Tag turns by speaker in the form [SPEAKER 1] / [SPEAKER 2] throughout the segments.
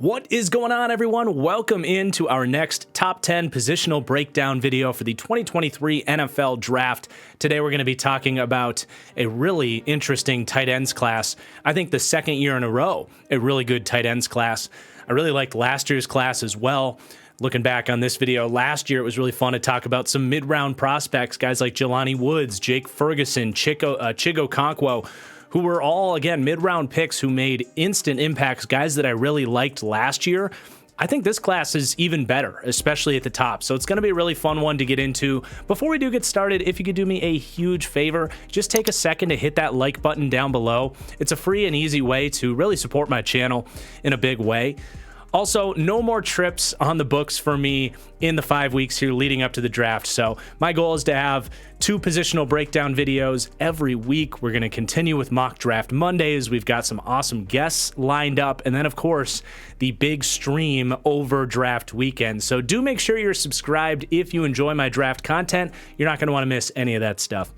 [SPEAKER 1] What is going on, everyone? Welcome into our next top 10 positional breakdown video for the 2023 NFL Draft. Today we're going to be talking about a really interesting tight ends class. I think the second year in a row, a really good tight ends class. I really liked last year's class as well. Looking back on this video, last year it was really fun to talk about some mid-round prospects, guys like Jelani Woods, Jake Ferguson, Chigo Okonkwo, who were all, again, mid-round picks who made instant impacts, guys that I really liked last year. I think this class is even better, especially at the top. So it's going to be a really fun one to get into. Before we do get started, if you could do me a huge favor, just take a second to hit that like button down below. It's a free and easy way to really support my channel in a big way. Also, no more trips on the books for me in the 5 weeks here leading up to the draft. So my goal is to have 2 positional breakdown videos every week. We're going to continue with mock draft Mondays. We've got some awesome guests lined up. And then, of course, the big stream over draft weekend. So do make sure you're subscribed if you enjoy my draft content. You're not going to want to miss any of that stuff.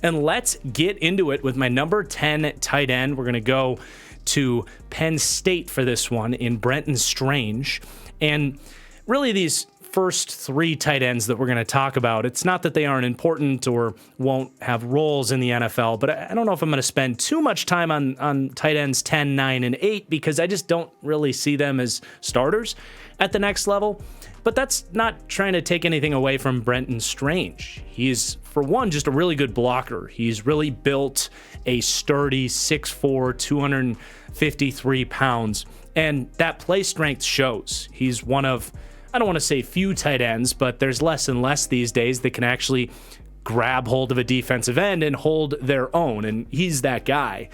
[SPEAKER 1] And let's get into it with my number 10 tight end. We're going to go to Penn State for this one in Brent Strange. And really these first 3 tight ends that we're going to talk about, it's not that they aren't important or won't have roles in the NFL, but I don't know if I'm going to spend too much time on tight ends 10, 9, and 8 because I just don't really see them as starters at the next level. But that's not trying to take anything away from Brent Strange. He's, for one, just a really good blocker. He's really built a sturdy 6'4", 253 pounds, and that play strength shows. He's one of, I don't want to say few tight ends, but there's less and less these days that can actually grab hold of a defensive end and hold their own, and he's that guy.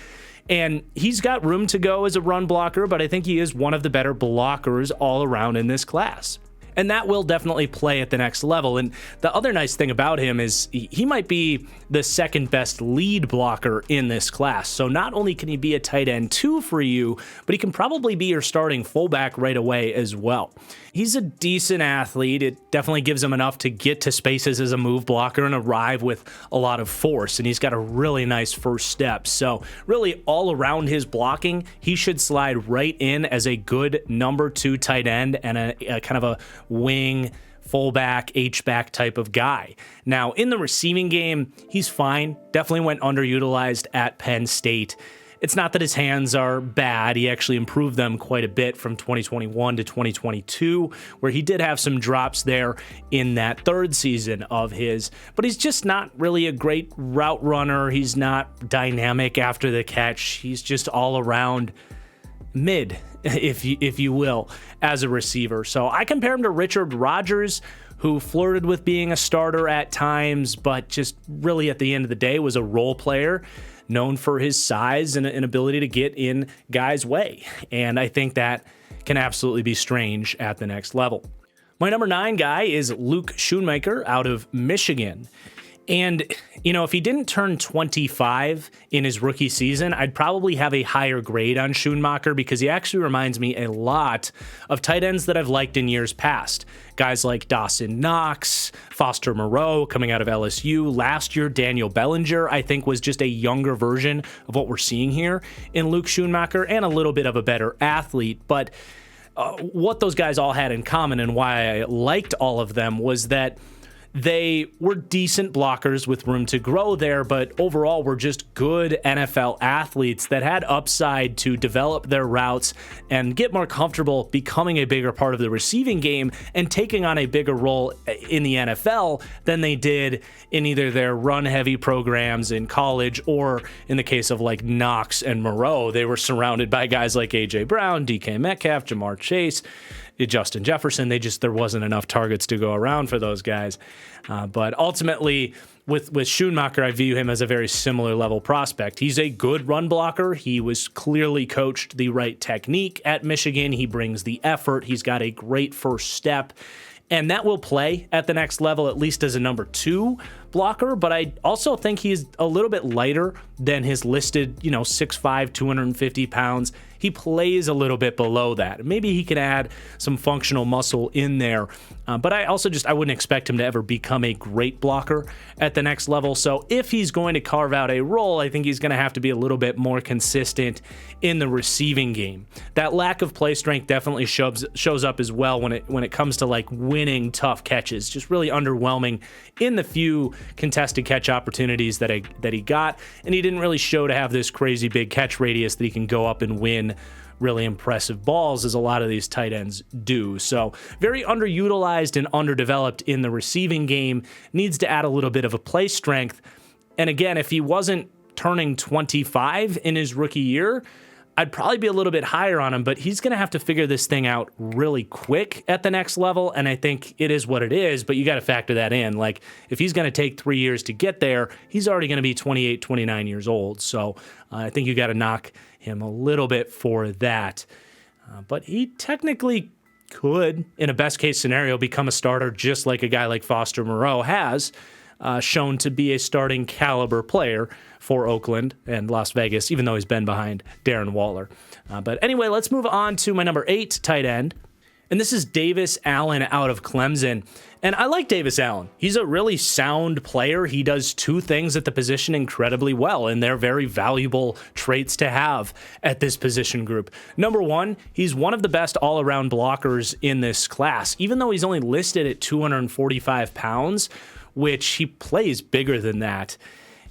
[SPEAKER 1] And he's got room to go as a run blocker, but I think he is one of the better blockers all around in this class. And that will definitely play at the next level. And the other nice thing about him is he might be the second best lead blocker in this class. So not only can he be a tight end 2 for you, but he can probably be your starting fullback right away as well. He's a decent athlete. It definitely gives him enough to get to spaces as a move blocker and arrive with a lot of force. And he's got a really nice first step. So really all around his blocking, he should slide right in as a good number 2 tight end and a kind of a wing, fullback, H-back type of guy. Now, in the receiving game, he's fine. Definitely went underutilized at Penn State. It's not that his hands are bad. He actually improved them quite a bit from 2021 to 2022, where he did have some drops there in that 3rd season of his. But he's just not really a great route runner. He's not dynamic after the catch. He's just all around mid, if you will, as a receiver. So I compare him to Richard Rodgers, who flirted with being a starter at times, but just really at the end of the day was a role player, known for his size and ability to get in guys' way. And I think that can absolutely be Strange at the next level. My number 9 guy is Luke Schumacher out of Michigan. And, you know, if he didn't turn 25 in his rookie season, I'd probably have a higher grade on Schumacher because he actually reminds me a lot of tight ends that I've liked in years past. Guys like Dawson Knox, Foster Moreau coming out of LSU. Last year, Daniel Bellinger, I think, was just a younger version of what we're seeing here in Luke Schumacher and a little bit of a better athlete. But what those guys all had in common and why I liked all of them was that they were decent blockers with room to grow there, but overall were just good NFL athletes that had upside to develop their routes and get more comfortable becoming a bigger part of the receiving game and taking on a bigger role in the NFL than they did in either their run-heavy programs in college or in the case of like Knox and Moreau. They were surrounded by guys like A.J. Brown, DK Metcalf, Jamar Chase, Justin Jefferson. There wasn't enough targets to go around for those guys. But ultimately, with Schumacher, I view him as a very similar level prospect. He's a good run blocker. He was clearly coached the right technique at Michigan. He brings the effort. He's got a great first step. And that will play at the next level, at least as a number 2. blocker, but I also think he's a little bit lighter than his listed, 6'5", 250 pounds. He plays a little bit below that. Maybe he can add some functional muscle in there. But I wouldn't expect him to ever become a great blocker at the next level. So if he's going to carve out a role, I think he's going to have to be a little bit more consistent in the receiving game. That lack of play strength definitely shows up as well when it comes to like winning tough catches. Just really underwhelming in the few contested catch opportunities that he got, and he didn't really show to have this crazy big catch radius that he can go up and win really impressive balls as a lot of these tight ends do. So very underutilized and underdeveloped in the receiving game, needs to add a little bit of a play strength. And again, if he wasn't turning 25 in his rookie year, I'd probably be a little bit higher on him, but he's going to have to figure this thing out really quick at the next level, and I think it is what it is, but you got to factor that in. Like, if he's going to take 3 years to get there, he's already going to be 28, 29 years old, so I think you got to knock him a little bit for that. But he technically could, in a best-case scenario, become a starter just like a guy like Foster Moreau has, shown to be a starting caliber player for Oakland and Las Vegas, even though he's been behind Darren Waller. But anyway, let's move on to my number 8 tight end. And this is Davis Allen out of Clemson. And I like Davis Allen. He's a really sound player. He does two things at the position incredibly well, and they're very valuable traits to have at this position group. Number one, he's one of the best all-around blockers in this class. Even though he's only listed at 245 pounds, which he plays bigger than that,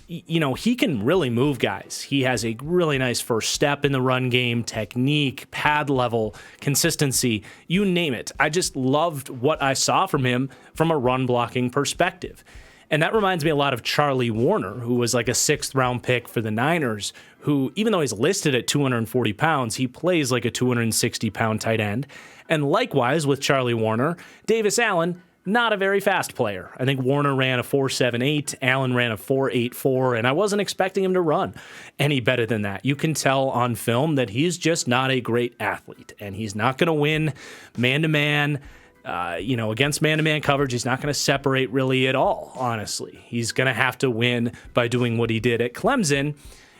[SPEAKER 1] he can really move guys. He has a really nice first step in the run game, technique, pad level, consistency, you name it. I just loved what I saw from him from a run blocking perspective. And that reminds me a lot of Charlie Warner, who was like a 6th round pick for the Niners, who, even though he's listed at 240 pounds, he plays like a 260 pound tight end. And likewise with Charlie Warner, Davis Allen, not a very fast player. I think Warner ran a 4.78, Allen ran a 4.84, and I wasn't expecting him to run any better than that. You can tell on film that he's just not a great athlete, and he's not going to win man-to-man, against man-to-man coverage. He's not going to separate really at all, honestly. He's going to have to win by doing what he did at Clemson,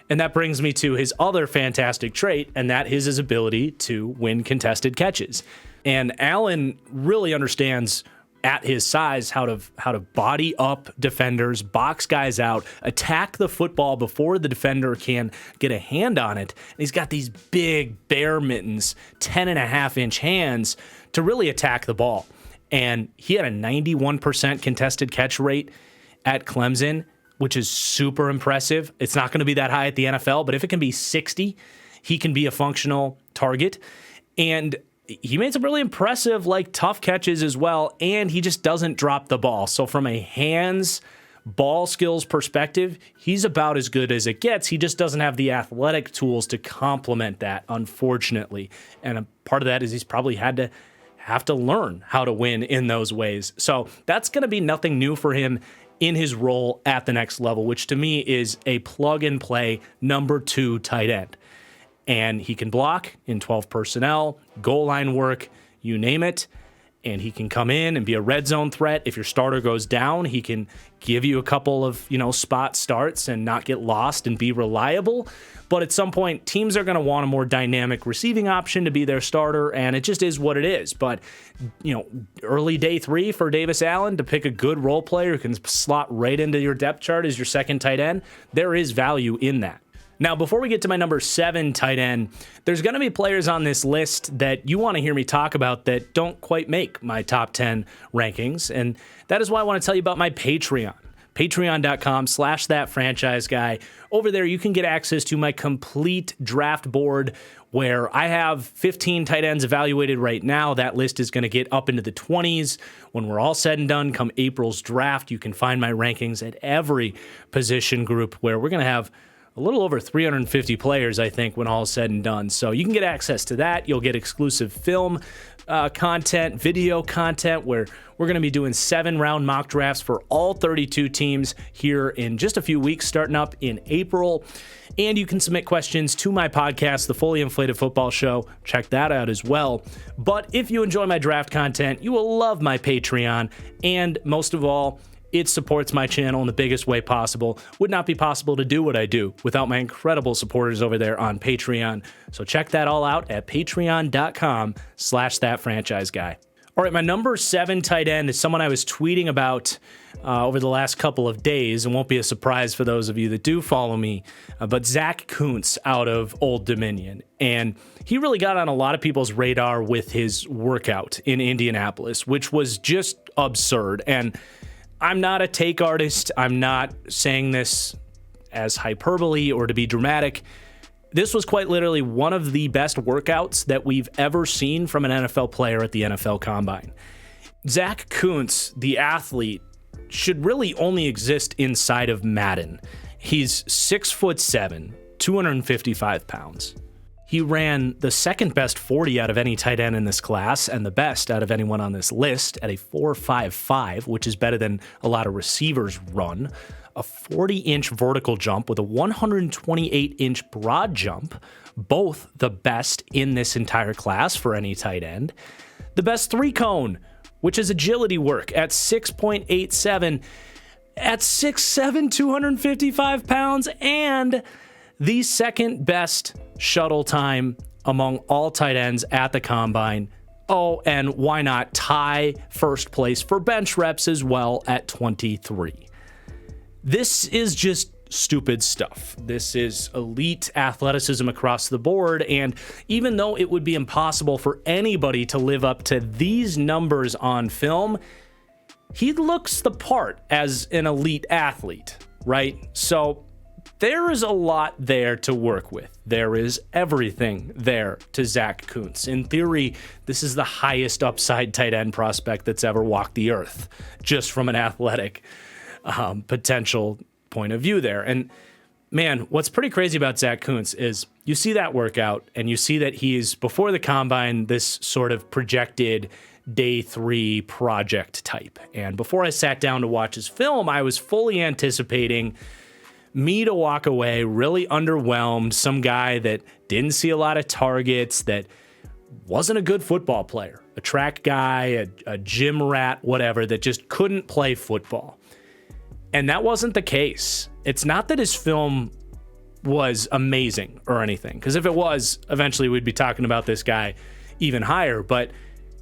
[SPEAKER 1] and that brings me to his other fantastic trait, and that is his ability to win contested catches. And Allen really understands at his size how to body up defenders, box guys out, attack the football before the defender can get a hand on it. And he's got these big bear mittens, 10.5-inch hands to really attack the ball. And he had a 91% contested catch rate at Clemson, which is super impressive. It's not going to be that high at the NFL, but if it can be 60, he can be a functional target. And he made some really impressive, tough catches as well, and he just doesn't drop the ball. So from a hands, ball skills perspective, he's about as good as it gets. He just doesn't have the athletic tools to complement that, unfortunately. And a part of that is he's probably have to learn how to win in those ways. So that's going to be nothing new for him in his role at the next level, which to me is a plug-and-play number 2 tight end. And he can block in 12 personnel, goal line work, you name it. And he can come in and be a red zone threat. If your starter goes down, he can give you a couple of, spot starts and not get lost and be reliable. But at some point, teams are going to want a more dynamic receiving option to be their starter, and it just is what it is. But, early day 3 for Davis Allen to pick a good role player who can slot right into your depth chart as your second tight end, there is value in that. Now, before we get to my number 7 tight end, there's going to be players on this list that you want to hear me talk about that don't quite make my top 10 rankings, and that is why I want to tell you about my Patreon. Patreon.com/thatfranchiseguy. Over there, you can get access to my complete draft board where I have 15 tight ends evaluated right now. That list is going to get up into the 20s. When we're all said and done, come April's draft, you can find my rankings at every position group where we're going to have a little over 350 players, I think, when all is said and done. So you can get access to that. You'll get exclusive film content, video content, where we're going to be doing 7-round mock drafts for all 32 teams here in just a few weeks, starting up in April. And you can submit questions to my podcast, The Fully Inflated Football Show. Check that out as well. But if you enjoy my draft content, you will love my Patreon. And most of all, It supports my channel in the biggest way possible. Would not be possible to do what I do without my incredible supporters over there on Patreon. So check that all out at patreon.com/thatfranchiseguy. All right, my number 7 tight end is someone I was tweeting about over the last couple of days, and won't be a surprise for those of you that do follow me, but Zach Koontz out of Old Dominion. And he really got on a lot of people's radar with his workout in Indianapolis, which was just absurd. And I'm not a take artist. I'm not saying this as hyperbole or to be dramatic. This was quite literally one of the best workouts that we've ever seen from an NFL player at the NFL Combine. Zach Koontz, the athlete, should really only exist inside of Madden. He's 6'7", 255 pounds. He ran the second best 40 out of any tight end in this class and the best out of anyone on this list at a 4.55, which is better than a lot of receivers run. A 40-inch vertical jump with a 128-inch broad jump, both the best in this entire class for any tight end. The best 3-cone, which is agility work at 6.87, at 6'7", 255 pounds, and the second best shuttle time among all tight ends at the Combine. Oh, and why not tie first place for bench reps as well at 23. This is just stupid stuff. This is elite athleticism across the board, and even though it would be impossible for anybody to live up to these numbers on film, he looks the part as an elite athlete, right? So there is a lot there to work with. There is everything there to Zach Koontz. In theory, this is the highest upside tight end prospect that's ever walked the earth, just from an athletic potential point of view there. And man, what's pretty crazy about Zach Koontz is you see that workout and you see that he's, before the Combine, this sort of projected day 3 project type. And before I sat down to watch his film, I was fully anticipating me to walk away really underwhelmed, some guy that didn't see a lot of targets, that wasn't a good football player, a track guy, a gym rat, whatever, that just couldn't play football. And that wasn't the case. It's not that his film was amazing or anything, because if it was, eventually we'd be talking about this guy even higher, but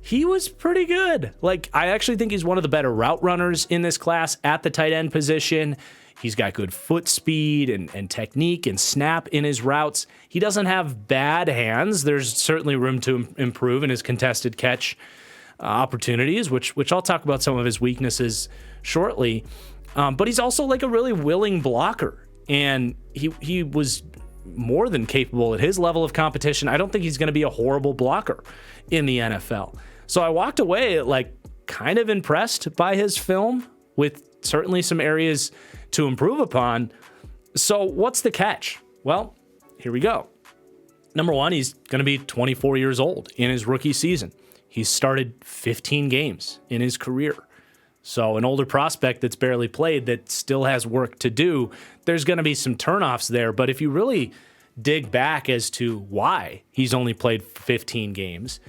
[SPEAKER 1] he was pretty good. Like, I actually think he's one of the better route runners in this class at the tight end position. He's got good foot speed and technique and snap in his routes. He doesn't have bad hands. There's certainly room to improve in his contested catch opportunities, which I'll talk about some of his weaknesses shortly. But he's also like a really willing blocker, and he was more than capable at his level of competition. I don't think he's going to be a horrible blocker in the NFL. So I walked away like kind of impressed by his film, with certainly some areas to improve upon. So what's the catch? Well, here we go. Number one, he's going to be 24 years old in his rookie season. He's started 15 games in his career. So an older prospect that's barely played, that still has work to do. There's going to be some turnoffs there, but if you really dig back as to why he's only played 15 games,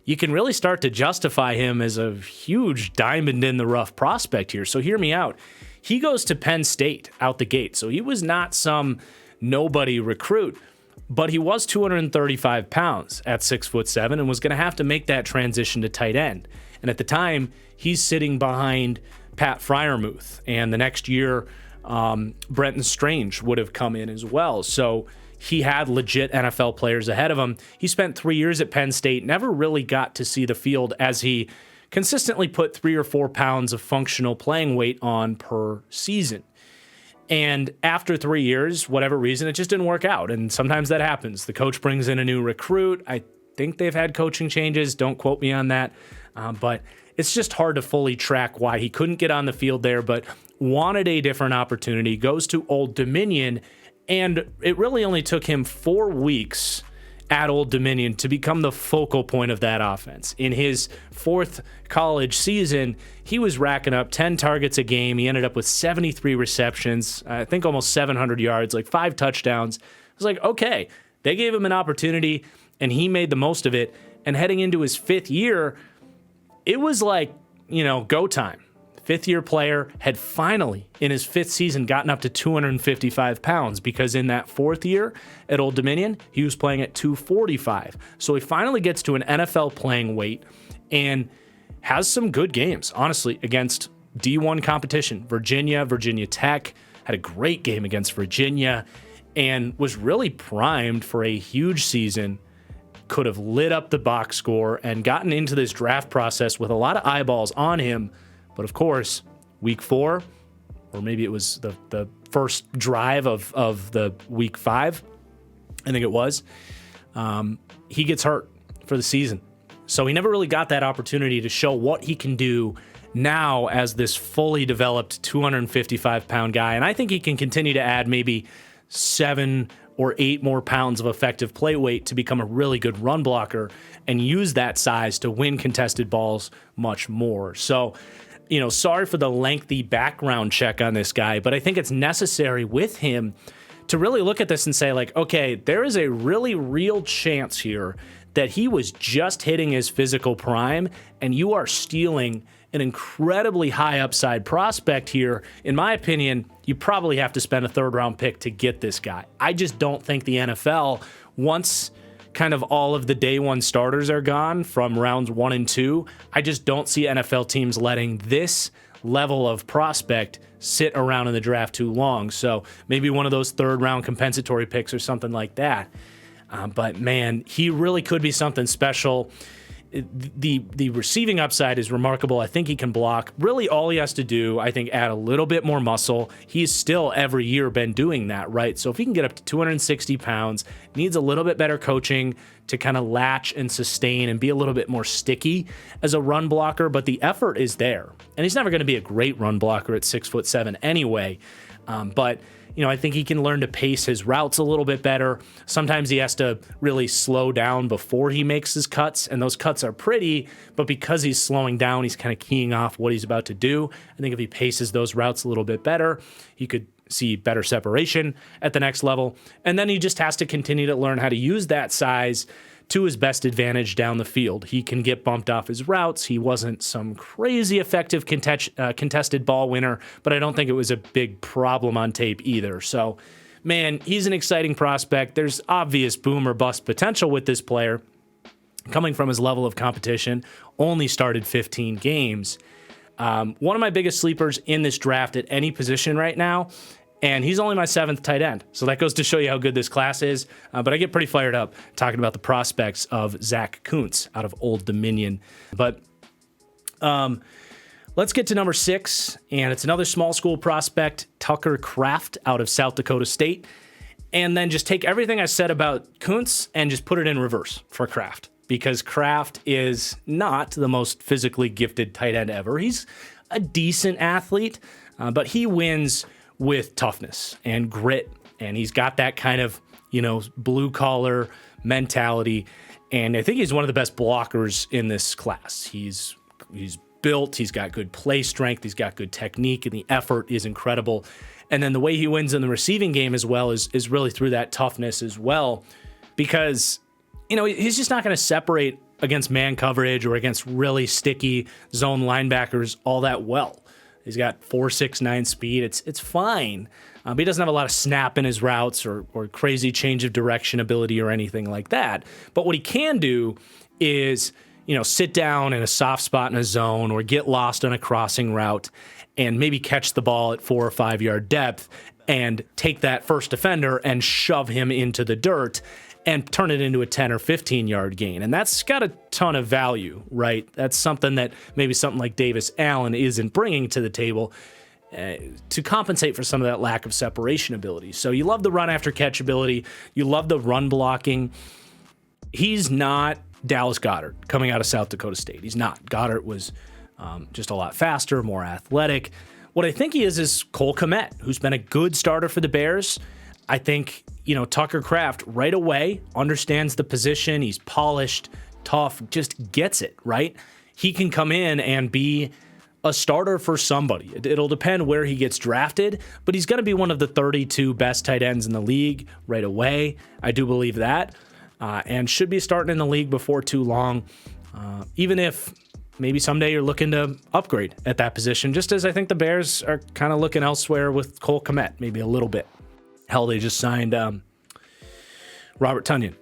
[SPEAKER 1] you can really start to justify him as a huge diamond in the rough prospect here. So hear me out. He goes to Penn State out the gate. So he was not some nobody recruit, but he was 235 pounds at 6'7" and was going to have to make that transition to tight end. And at the time, he's sitting behind Pat Freiermuth. And the next year, Brenton Strange would have come in as well. So he had legit NFL players ahead of him. He spent 3 years at Penn State, never really got to see the field, as he consistently put 3 or 4 pounds of functional playing weight on per season. And after 3 years, whatever reason, it just didn't work out. And sometimes that happens. The coach brings in a new recruit. I think they've had coaching changes. Don't quote me on that. But it's just hard to fully track why he couldn't get on the field there, but wanted a different opportunity, goes to Old Dominion, and it really only took him 4 weeks at Old Dominion to become the focal point of that offense. In his 4th college season, he was racking up 10 targets a game. He ended up with 73 receptions, I think almost 700 yards, like 5 touchdowns. I was like, okay, they gave him an opportunity, and he made the most of it. And heading into his 5th year, it was like, go time. fifth-year player, had finally, in his fifth season, gotten up to 255 pounds because in that fourth year at Old Dominion, he was playing at 245. So he finally gets to an NFL playing weight and has some good games, honestly, against D1 competition. Virginia Tech had a great game against Virginia and was really primed for a huge season. Could have lit up the box score and gotten into this draft process with a lot of eyeballs on him. But of course, week 4, or maybe it was the first drive of the week 5, I think it was, he gets hurt for the season. So he never really got that opportunity to show what he can do now as this fully developed 255-pound guy. And I think he can continue to add maybe 7 or 8 more pounds of effective play weight to become a really good run blocker and use that size to win contested balls much more. So, sorry for the lengthy background check on this guy, but I think it's necessary with him to really look at this and say, like, okay, there is a really real chance here that he was just hitting his physical prime and you are stealing an incredibly high upside prospect here. In my opinion, you probably have to spend a third-round pick to get this guy. I just don't think the NFL, once kind of all of the day one starters are gone from rounds 1 and 2, I just don't see NFL teams letting this level of prospect sit around in the draft too long. So maybe one of those third-round compensatory picks or something like that. But man, he really could be something special. The receiving upside is remarkable. I think he can block. Really, all he has to do, I think, add a little bit more muscle. He's still every year been doing that, right? So if he can get up to 260 pounds, needs a little bit better coaching to kind of latch and sustain and be a little bit more sticky as a run blocker, but the effort is there. And he's never going to be a great run blocker at 6'7" anyway. But I think he can learn to pace his routes a little bit better. Sometimes he has to really slow down before he makes his cuts, and those cuts are pretty, but because he's slowing down, he's kind of keying off what he's about to do. I think if he paces those routes a little bit better, he could see better separation at the next level. And then he just has to continue to learn how to use that size to his best advantage down the field. He can get bumped off his routes. He wasn't some crazy effective contested ball winner, but I don't think it was a big problem on tape either. So, man, he's an exciting prospect. There's obvious boom or bust potential with this player. Coming from his level of competition, only started 15 games. One of my biggest sleepers in this draft at any position right now, and he's only my 7th tight end. So that goes to show you how good this class is. But I get pretty fired up talking about the prospects of Zach Koontz out of Old Dominion. But let's get to number 6, and it's another small school prospect, Tucker Kraft out of South Dakota State. And then just take everything I said about Koontz and just put it in reverse for Kraft, because Kraft is not the most physically gifted tight end ever. He's a decent athlete, but he wins with toughness and grit, and he's got that kind of, blue collar mentality, and I think he's one of the best blockers in this class. He's built, he's got good play strength, he's got good technique, and the effort is incredible. And then the way he wins in the receiving game as well is really through that toughness as well, because he's just not going to separate against man coverage or against really sticky zone linebackers all that well. He's got 4.69 speed. It's fine. But he doesn't have a lot of snap in his routes or crazy change of direction ability or anything like that. But what he can do is, sit down in a soft spot in a zone or get lost on a crossing route and maybe catch the ball at 4 or 5 yard depth and take that first defender and shove him into the dirt and turn it into a 10 or 15 yard gain. And that's got a ton of value, right? That's something that maybe something like Davis Allen isn't bringing to the table to compensate for some of that lack of separation ability. So you love the run after catch ability. You love the run blocking. He's not Dallas Goedert coming out of South Dakota State. He's not. Goedert was just a lot faster, more athletic. What I think he is Cole Kmet, who's been a good starter for the Bears. I think, Tucker Kraft right away understands the position. He's polished, tough, just gets it, right? He can come in and be a starter for somebody. It'll depend where he gets drafted, but he's going to be one of the 32 best tight ends in the league right away. I do believe that, and should be starting in the league before too long. Even if, maybe someday you're looking to upgrade at that position, just as I think the Bears are kind of looking elsewhere with Cole Kmet, maybe a little bit. Hell, they just signed Robert Tonyan.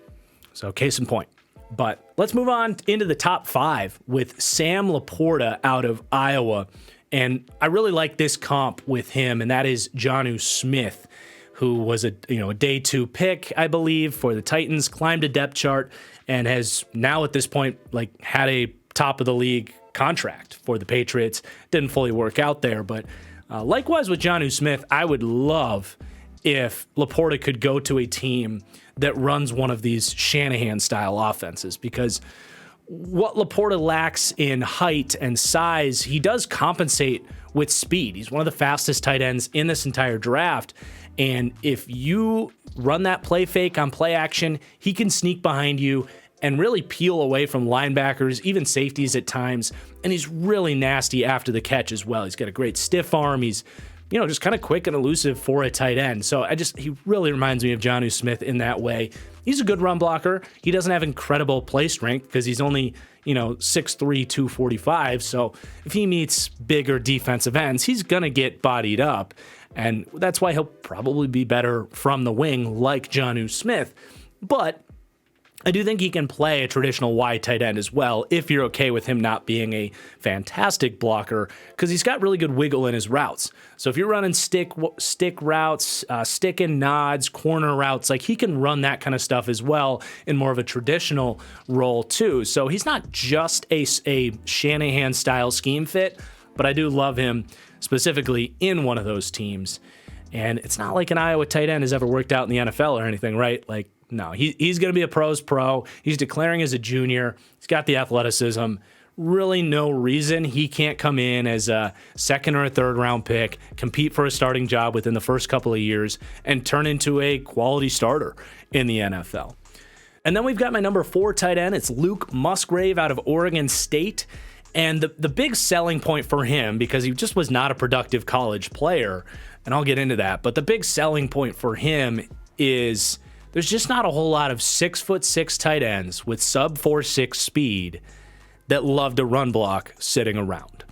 [SPEAKER 1] So case in point. But let's move on into the top 5 with Sam Laporta out of Iowa. And I really like this comp with him, and that is Jonnu Smith, who was a day 2 pick, I believe, for the Titans, climbed a depth chart, and has now at this point had a top of the league contract for the Patriots. Didn't fully work out there, but likewise with Jonnu Smith, I would love if Laporta could go to a team that runs one of these Shanahan-style offenses, because what Laporta lacks in height and size, he does compensate with speed. He's one of the fastest tight ends in this entire draft, and if you run that play fake on play action, he can sneak behind you and really peel away from linebackers, even safeties at times, and he's really nasty after the catch as well. He's got a great stiff arm. He's just kind of quick and elusive for a tight end. So he really reminds me of Jonnu Smith in that way. He's a good run blocker. He doesn't have incredible play strength because he's only, 6'3", 245. So if he meets bigger defensive ends, he's going to get bodied up. And that's why he'll probably be better from the wing like Jonnu Smith. But I do think he can play a traditional wide tight end as well, if you're okay with him not being a fantastic blocker, because he's got really good wiggle in his routes. So if you're running stick routes, stick and nods, corner routes, he can run that kind of stuff as well in more of a traditional role too. So he's not just a Shanahan-style scheme fit, but I do love him specifically in one of those teams. And it's not like an Iowa tight end has ever worked out in the NFL or anything, right? No, he's going to be a pro's pro. He's declaring as a junior. He's got the athleticism. Really no reason he can't come in as a second or a third round pick, compete for a starting job within the first couple of years, and turn into a quality starter in the NFL. And then we've got my number 4 tight end. It's Luke Musgrave out of Oregon State. And the big selling point for him, because he just was not a productive college player, and I'll get into that, but the big selling point for him is there's just not a whole lot of 6'6" tight ends with sub 4.6 speed that love to run block sitting around.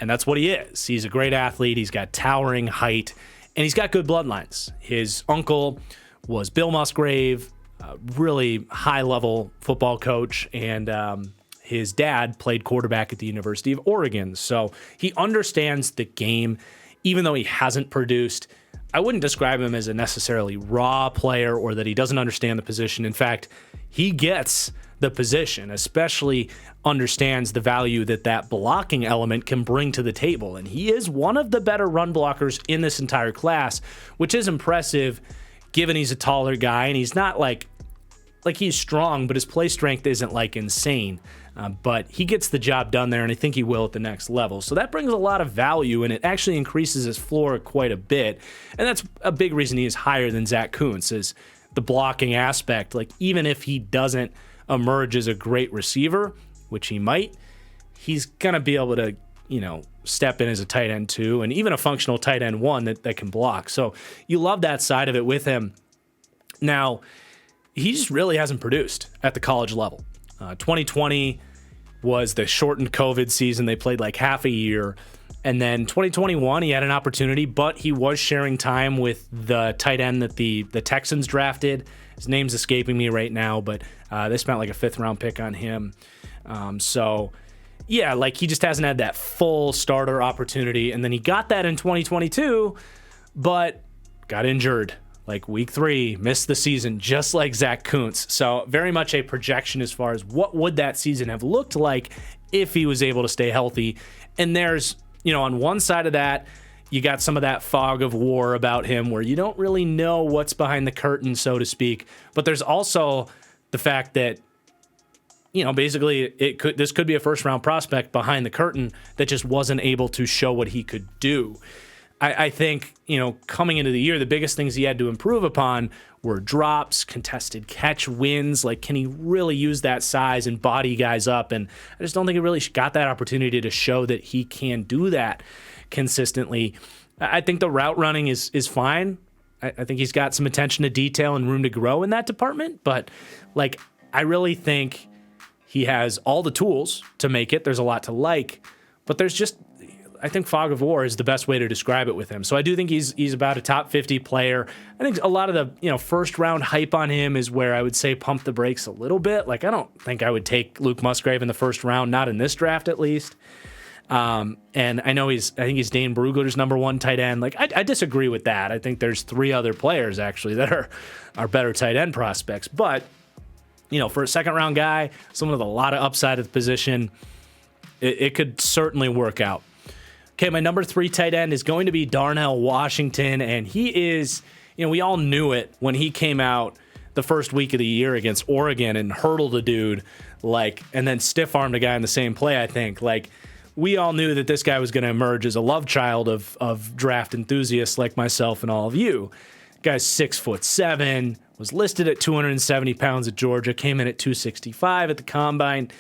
[SPEAKER 1] And that's what he is. He's a great athlete. He's got towering height, and he's got good bloodlines. His uncle was Bill Musgrave, a really high-level football coach, and his dad played quarterback at the University of Oregon. So he understands the game, even though he hasn't produced. I wouldn't describe him as a necessarily raw player or that he doesn't understand the position. In fact, he gets the position, especially understands the value that blocking element can bring to the table. And he is one of the better run blockers in this entire class, which is impressive given he's a taller guy and he's not like he's strong, but his play strength isn't insane. But he gets the job done there, and I think he will at the next level. So that brings a lot of value, and it actually increases his floor quite a bit. And that's a big reason he is higher than Zach Koontz, is the blocking aspect. Even if he doesn't emerge as a great receiver, which he might, he's going to be able to, step in as a tight end 2, and even a functional tight end 1 that can block. So you love that side of it with him. Now, he just really hasn't produced at the college level. 2020 was the shortened COVID season. They played half a year. And then 2021, he had an opportunity, but he was sharing time with the tight end that the Texans drafted. His name's escaping me right now, but they spent a 5th-round pick on him. He just hasn't had that full starter opportunity. And then he got that in 2022, but got injured. Week 3, missed the season, just like Zach Koontz. So very much a projection as far as what would that season have looked like if he was able to stay healthy. And there's, on one side of that, you got some of that fog of war about him where you don't really know what's behind the curtain, so to speak. But there's also the fact that, basically this could be a first-round prospect behind the curtain that just wasn't able to show what he could do. I think, coming into the year, the biggest things he had to improve upon were drops, contested catch wins. Can he really use that size and body guys up? And I just don't think he really got that opportunity to show that he can do that consistently. I think the route running is fine. I think he's got some attention to detail and room to grow in that department. But, I really think He has all the tools to make it. There's a lot to like, but there's just, I think fog of war is the best way to describe it with him. So I do think he's about a top 50 player. I think a lot of the first round hype on him is where I would say pump the brakes a little bit. Like I don't think I would take Luke Musgrave in the first round, not in this draft at least. And I know I think he's Dane Brugler's number 1 tight end. Like I disagree with that. I think there's 3 other players actually that are better tight end prospects. But for a second round guy, someone with a lot of upside at the position, it could certainly work out. Okay, my number 3 tight end is going to be Darnell Washington, and he is, we all knew it when he came out the first week of the year against Oregon and hurdled a dude, and then stiff-armed a guy in the same play, I think. We all knew that this guy was going to emerge as a love child of draft enthusiasts like myself and all of you. Guy's 6'7", was listed at 270 pounds at Georgia, came in at 265 at the combine,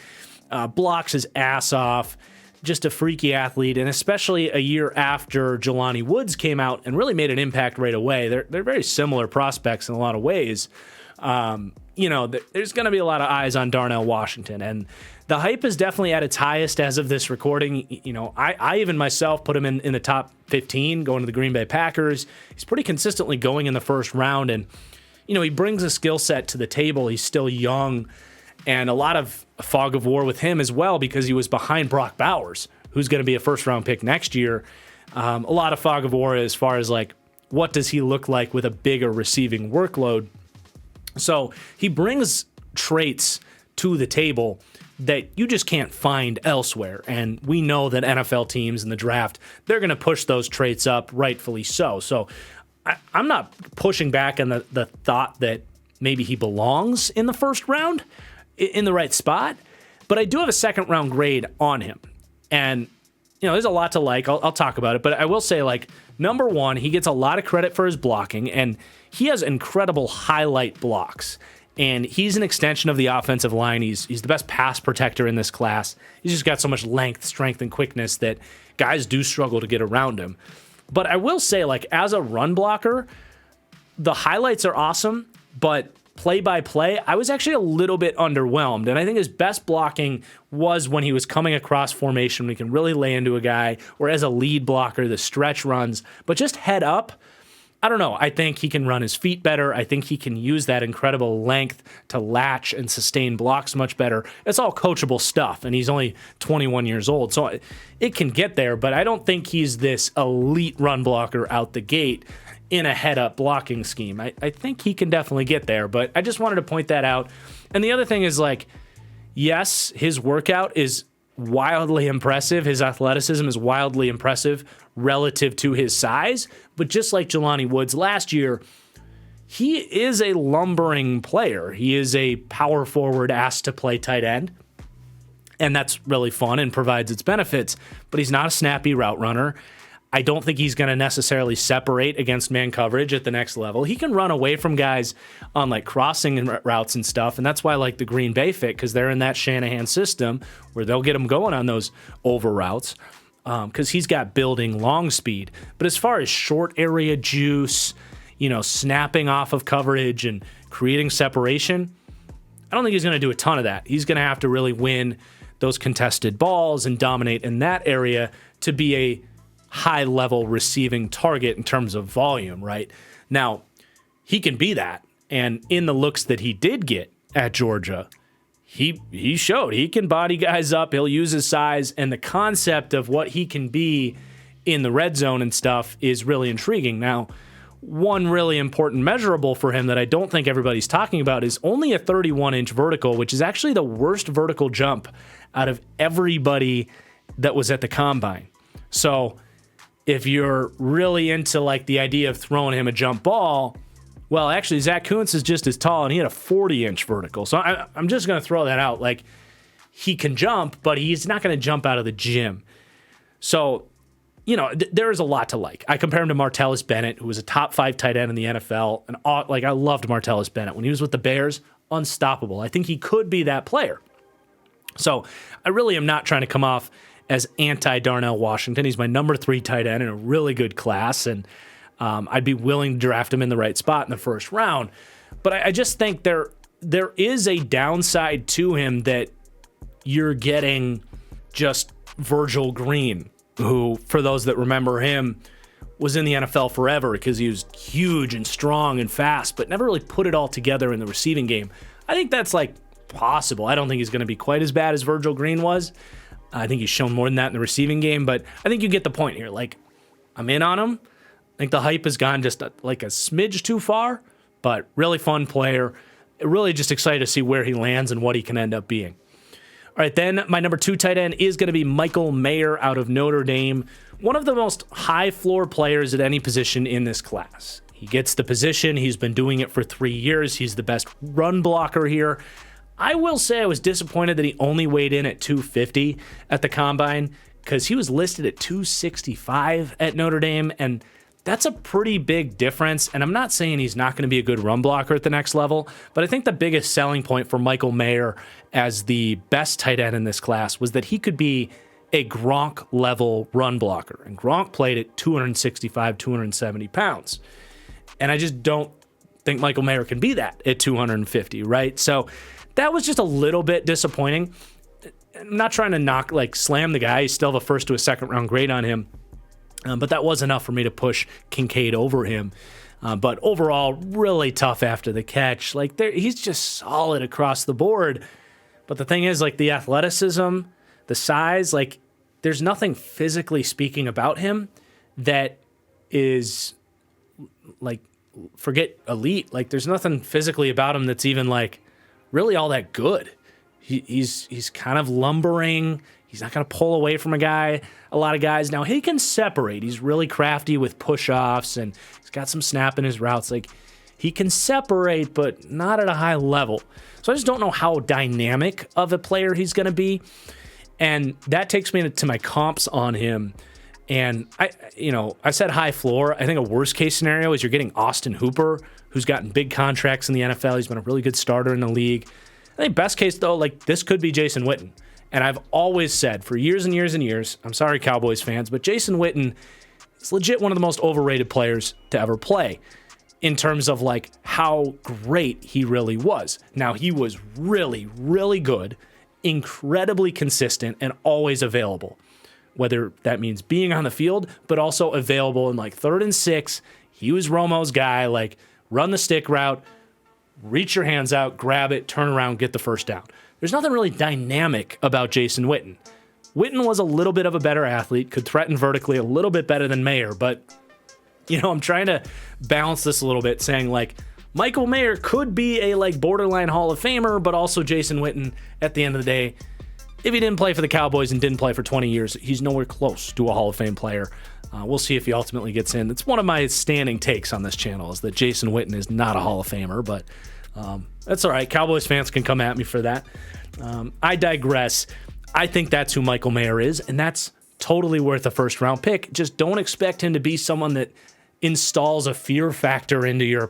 [SPEAKER 1] blocks his ass off. Just a freaky athlete, and especially a year after Jelani Woods came out and really made an impact right away. They're very similar prospects in a lot of ways. There's going to be a lot of eyes on Darnell Washington, and the hype is definitely at its highest as of this recording. I even myself put him in the top 15 going to the Green Bay Packers. He's pretty consistently going in the first round, and he brings a skill set to the table. He's still young. And a lot of fog of war with him as well because he was behind Brock Bowers, who's going to be a first-round pick next year. A lot of fog of war as far as, what does he look like with a bigger receiving workload? So he brings traits to the table that you just can't find elsewhere. And we know that NFL teams in the draft, they're going to push those traits up, rightfully so. So I'm not pushing back on the thought that maybe he belongs in the first round, in the right spot, but I do have a second round grade on him. And, there's a lot to like. I'll talk about it, but I will say, number 1, he gets a lot of credit for his blocking, and he has incredible highlight blocks. And he's an extension of the offensive line. He's the best pass protector in this class. He's just got so much length, strength, and quickness that guys do struggle to get around him. But I will say, as a run blocker, the highlights are awesome, but play-by-play, I was actually a little bit underwhelmed. And I think his best blocking was when he was coming across formation. We can really lay into a guy, or as a lead blocker, the stretch runs. But just head up, I don't know. I think he can run his feet better. I think he can use that incredible length to latch and sustain blocks much better. It's all coachable stuff, and he's only 21 years old. So it can get there, but I don't think he's this elite run blocker out the gate in a head-up blocking scheme. I think he can definitely get there, but I just wanted to point that out. And the other thing is, yes, his workout is wildly impressive. His athleticism is wildly impressive relative to his size, but just like Jelani Woods last year, he is a lumbering player. He is a power forward asked to play tight end, and that's really fun and provides its benefits, but he's not a snappy route runner. I don't think he's going to necessarily separate against man coverage at the next level. He can run away from guys on crossing routes and stuff, and that's why I like the Green Bay fit, because they're in that Shanahan system where they'll get him going on those over routes because he's got building long speed. But as far as short area juice, snapping off of coverage and creating separation, I don't think he's going to do a ton of that. He's going to have to really win those contested balls and dominate in that area to be a high-level receiving target in terms of volume, right? Now, he can be that, and in the looks that he did get at Georgia, he showed he can body guys up, he'll use his size, and the concept of what he can be in the red zone and stuff is really intriguing. Now, one really important measurable for him that I don't think everybody's talking about is only a 31-inch vertical, which is actually the worst vertical jump out of everybody that was at the combine. So if you're really into the idea of throwing him a jump ball, well, actually, Zach Koontz is just as tall, and he had a 40-inch vertical. So I'm just going to throw that out. He can jump, but he's not going to jump out of the gym. So, there is a lot to like. I compare him to Martellus Bennett, who was a top 5 tight end in the NFL. And I loved Martellus Bennett. When he was with the Bears, unstoppable. I think he could be that player. So I really am not trying to come off as anti-Darnell Washington. He's my number 3 tight end in a really good class, and I'd be willing to draft him in the right spot in the first round. But I just think there is a downside to him that you're getting just Virgil Green, who, for those that remember him, was in the NFL forever because he was huge and strong and fast, but never really put it all together in the receiving game. I think that's like possible. I don't think he's going to be quite as bad as Virgil Green was. I think he's shown more than that in the receiving game, but I think you get the point here. Like, I'm in on him. I think the hype has gone just like a smidge too far, but really fun player. Really just excited to see where he lands and what he can end up being. All right, then my number 2 tight end is going to be Michael Mayer out of Notre Dame, one of the most high floor players at any position in this class. He gets the position. He's been doing it for 3 years. He's the best run blocker here. I will say I was disappointed that he only weighed in at 250 at the combine because he was listed at 265 at Notre Dame, and that's a pretty big difference. And I'm not saying he's not going to be a good run blocker at the next level, but I think the biggest selling point for Michael Mayer as the best tight end in this class was that he could be a Gronk level run blocker. And Gronk played at 265, 270 pounds. And I just don't think Michael Mayer can be that at 250, right? So that was just a little bit disappointing. I'm not trying to slam the guy. You still have a first to a second round grade on him. But that was enough for me to push Kincaid over him. But overall, really tough after the catch. He's just solid across the board. But the thing is, the athleticism, the size, there's nothing physically speaking about him that is, forget elite. There's nothing physically about him that's even, really all that good. He's kind of lumbering. He's not going to pull away from a lot of guys. Now, he can separate. He's really crafty with push-offs, and he's got some snap in his routes. He can separate, but not at a high level. So I just don't know how dynamic of a player he's going to be. And that takes me to my comps on him. And I said high floor. I think a worst-case scenario is you're getting Austin Hooper, who's gotten big contracts in the NFL. He's been a really good starter in the league. I think best case, though, this could be Jason Witten. And I've always said for years and years and years, I'm sorry, Cowboys fans, but Jason Witten is legit one of the most overrated players to ever play in terms of how great he really was. Now, he was really, really good, incredibly consistent, and always available, whether that means being on the field, but also available in 3rd and 6. He was Romo's guy, run the stick route, reach your hands out, grab it, turn around, get the first down. There's nothing really dynamic about Jason Witten. Witten was a little bit of a better athlete, could threaten vertically a little bit better than Mayer, but, I'm trying to balance this a little bit, saying, Michael Mayer could be a, borderline Hall of Famer, but also Jason Witten, at the end of the day, if he didn't play for the Cowboys and didn't play for 20 years, he's nowhere close to a Hall of Fame player. We'll see if he ultimately gets in. It's one of my standing takes on this channel is that Jason Witten is not a Hall of Famer, but that's all right. Cowboys fans can come at me for that. I digress. I think that's who Michael Mayer is, and that's totally worth a first-round pick. Just don't expect him to be someone that installs a fear factor into your your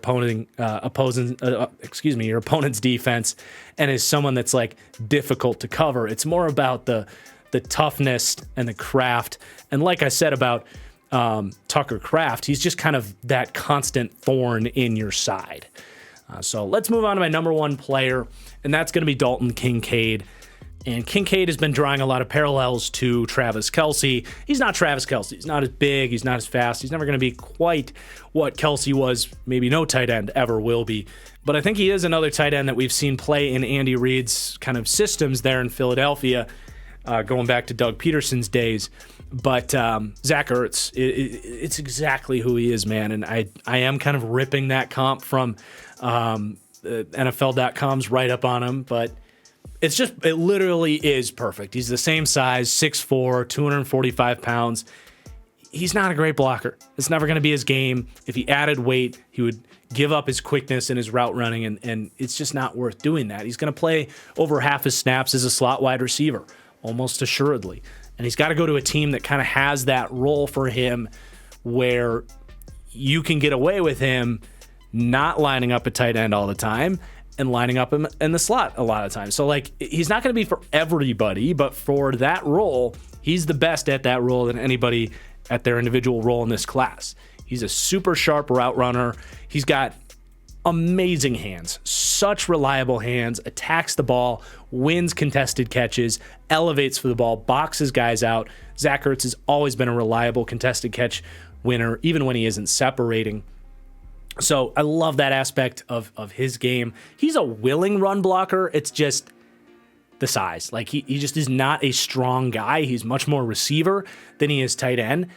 [SPEAKER 1] opponent's defense, and is someone that's difficult to cover. It's more about the toughness and the craft. And like I said about Tucker Kraft, he's just kind of that constant thorn in your side. So let's move on to my number 1 player, and that's going to be Dalton Kincaid. And Kincaid has been drawing a lot of parallels to Travis Kelce. He's not Travis Kelce. He's not as big. He's not as fast. He's never going to be quite what Kelce was. Maybe no tight end ever will be. But I think he is another tight end that we've seen play in Andy Reid's kind of systems there in Philadelphia, going back to Doug Peterson's days. But Zach Ertz, it's exactly who he is, man. And I am kind of ripping that comp from NFL.com's write-up on him, but it literally is perfect. He's the same size, 6'4", 245 pounds. He's not a great blocker. It's never going to be his game. If he added weight, he would give up his quickness and his route running, and it's just not worth doing that. He's going to play over half his snaps as a slot wide receiver, almost assuredly. And he's got to go to a team that kind of has that role for him where you can get away with him not lining up a tight end all the time and lining up him in the slot a lot of times. So he's not going to be for everybody, but for that role, he's the best at that role than anybody at their individual role in this class. He's a super sharp route runner. He's got amazing hands, such reliable hands, attacks the ball, wins contested catches, elevates for the ball, boxes guys out. Zach Ertz has always been a reliable contested catch winner, even when he isn't separating. So I love that aspect of his game. He's a willing run blocker. It's just the size. Like he just is not a strong guy. He's much more receiver than he is tight end.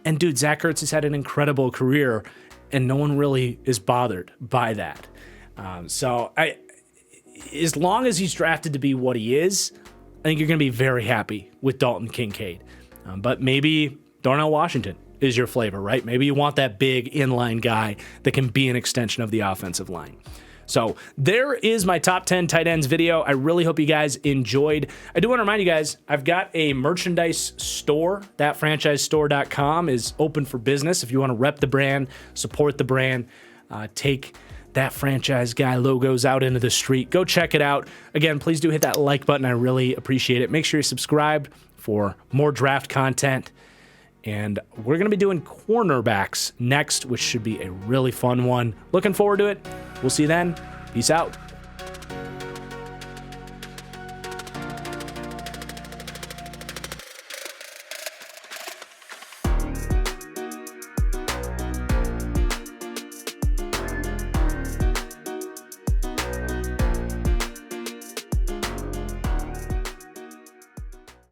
[SPEAKER 1] And dude, Zach Ertz has had an incredible career, and no one really is bothered by that. So as long as he's drafted to be what he is, I think you're going to be very happy with Dalton Kincaid. But maybe Darnell Washington is your flavor, right? Maybe you want that big inline guy that can be an extension of the offensive line. So there is my top 10 tight ends video. I really hope you guys enjoyed. I do want to remind you guys, I've got a merchandise store. Thatfranchisestore.com is open for business. If you want to rep the brand, support the brand, take That Franchise Guy logos out into the street, go check it out. Again, please do hit that like button. I really appreciate it. Make sure you're subscribed for more draft content. And we're going to be doing cornerbacks next, which should be a really fun one. Looking forward to it. We'll see you then. Peace out.